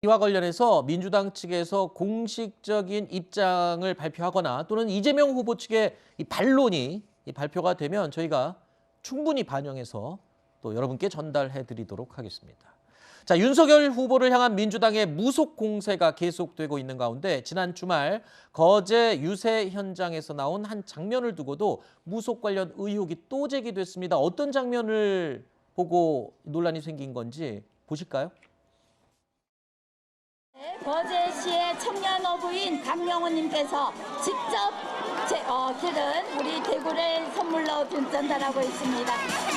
이와 관련해서 민주당 측에서 공식적인 입장을 발표하거나 또는 이재명 후보 측의 이 반론이 발표가 되면 저희가 충분히 반영해서 또 여러분께 전달해 드리도록 하겠습니다. 자, 윤석열 후보를 향한 민주당의 무속 공세가 계속되고 있는 가운데 지난 주말 거제 유세 현장에서 나온 한 장면을 두고도 무속 관련 의혹이 또 제기됐습니다. 어떤 장면을 보고 논란이 생긴 건지 보실까요? 거제시의 청년 어부인 강명호님께서 직접 기른 우리 대구를 선물로 전달하고 있습니다.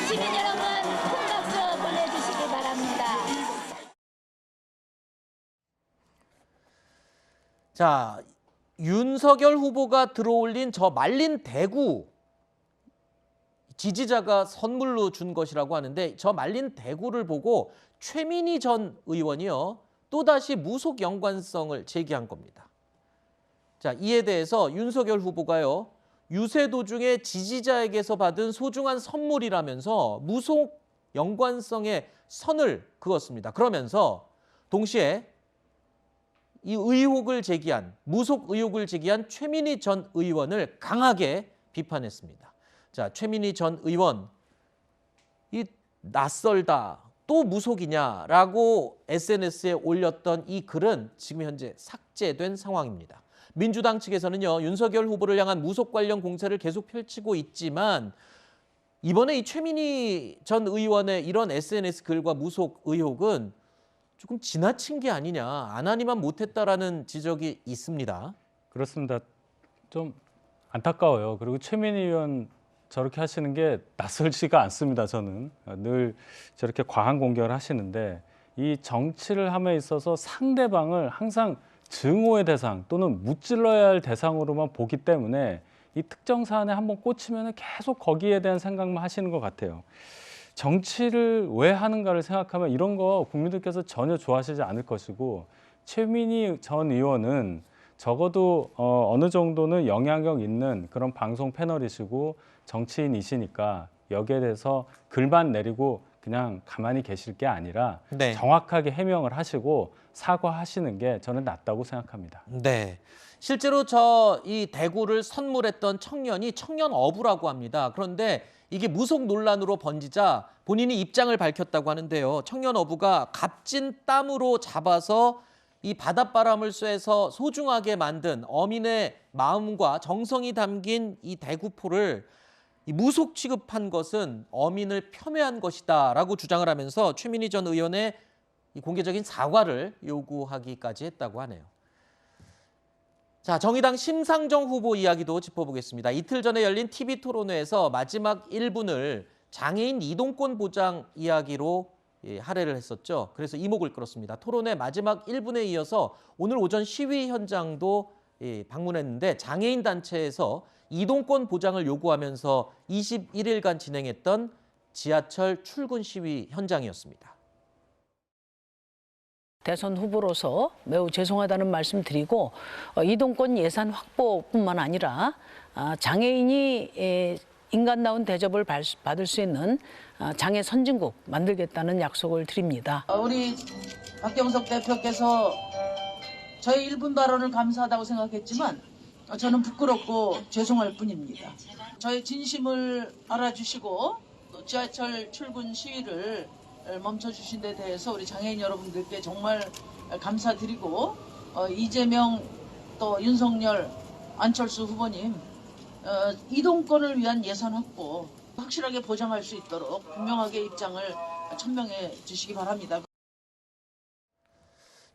시민 여러분 큰 박수 보내주시기 바랍니다. 자, 윤석열 후보가 들어올린 저 말린 대구 지지자가 선물로 준 것이라고 하는데 저 말린 대구를 보고 최민희 전 의원이요. 또다시 무속 연관성을 제기한 겁니다. 자, 이에 대해서 윤석열 후보가요. 유세 도중에 지지자에게서 받은 소중한 선물이라면서 무속 연관성에 선을 그었습니다. 그러면서 동시에 이 무속 의혹을 제기한 최민희 전 의원을 강하게 비판했습니다. 자, 최민희 전 의원, 이 낯설다, 또 무속이냐라고 SNS에 올렸던 이 글은 지금 현재 삭제된 상황입니다. 민주당 측에서는요, 윤석열 후보를 향한 무속 관련 공세를 계속 펼치고 있지만 이번에 이 최민희 전 의원의 이런 SNS 글과 무속 의혹은 조금 지나친 게 아니냐, 안 하니만 못했다라는 지적이 있습니다. 그렇습니다. 좀 안타까워요. 그리고 최민희 의원 저렇게 하시는 게 낯설지가 않습니다. 저는 늘 저렇게 과한 공격을 하시는데 이 정치를 함에 있어서 상대방을 항상 증오의 대상 또는 무찔러야 할 대상으로만 보기 때문에 이 특정 사안에 한번 꽂히면 계속 거기에 대한 생각만 하시는 것 같아요. 정치를 왜 하는가를 생각하면 이런 거 국민들께서 전혀 좋아하시지 않을 것이고 최민희 전 의원은 적어도 어느 정도는 영향력 있는 그런 방송 패널이시고 정치인이시니까 여기에 대해서 글만 내리고 그냥 가만히 계실 게 아니라 네. 정확하게 해명을 하시고 사과하시는 게 저는 낫다고 생각합니다. 네. 실제로 이 대구를 선물했던 청년이 청년 어부라고 합니다. 그런데 이게 무속 논란으로 번지자 본인이 입장을 밝혔다고 하는데요. 청년 어부가 값진 땀으로 잡아서 이 바닷바람을 쐬서 소중하게 만든 어민의 마음과 정성이 담긴 이 대구포를 이 무속 취급한 것은 어민을 폄훼한 것이다라고 주장을 하면서 최민희 전 의원의 이 공개적인 사과를 요구하기까지 했다고 하네요. 자, 정의당 심상정 후보 이야기도 짚어보겠습니다. 이틀 전에 열린 TV 토론회에서 마지막 1분을 장애인 이동권 보장 이야기로 할애를 했었죠. 그래서 이목을 끌었습니다. 토론회 마지막 1분에 이어서 오늘 오전 시위 현장도 방문했는데 장애인 단체에서 이동권 보장을 요구하면서 21일간 진행했던 지하철 출근 시위 현장이었습니다. 대선 후보로서 매우 죄송하다는 말씀 드리고 이동권 예산 확보뿐만 아니라 장애인이 인간다운 대접을 받을 수 있는 장애 선진국 만들겠다는 약속을 드립니다. 우리 박경석 대표께서 저의 1분 발언을 감사하다고 생각했지만 저는 부끄럽고 죄송할 뿐입니다. 저의 진심을 알아주시고 또 지하철 출근 시위를 멈춰주신 데 대해서 우리 장애인 여러분들께 정말 감사드리고 이재명 또 윤석열 안철수 후보님 이동권을 위한 예산 확보 확실하게 보장할 수 있도록 분명하게 입장을 천명해 주시기 바랍니다.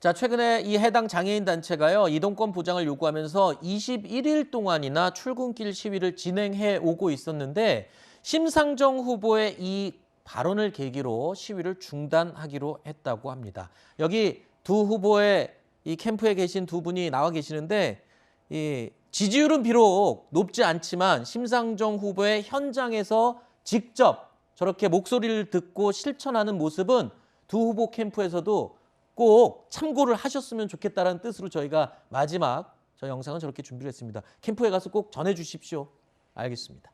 자, 최근에 이 해당 장애인 단체가요, 이동권 보장을 요구하면서 21일 동안이나 출근길 시위를 진행해 오고 있었는데 심상정 후보의 이 발언을 계기로 시위를 중단하기로 했다고 합니다. 여기 두 후보의 이 캠프에 계신 두 분이 나와 계시는데 이 지지율은 비록 높지 않지만 심상정 후보의 현장에서 직접 저렇게 목소리를 듣고 실천하는 모습은 두 후보 캠프에서도 꼭 참고를 하셨으면 좋겠다는 뜻으로 저희가 마지막 저 영상은 저렇게 준비를 했습니다. 캠프에 가서 꼭 전해 주십시오. 알겠습니다.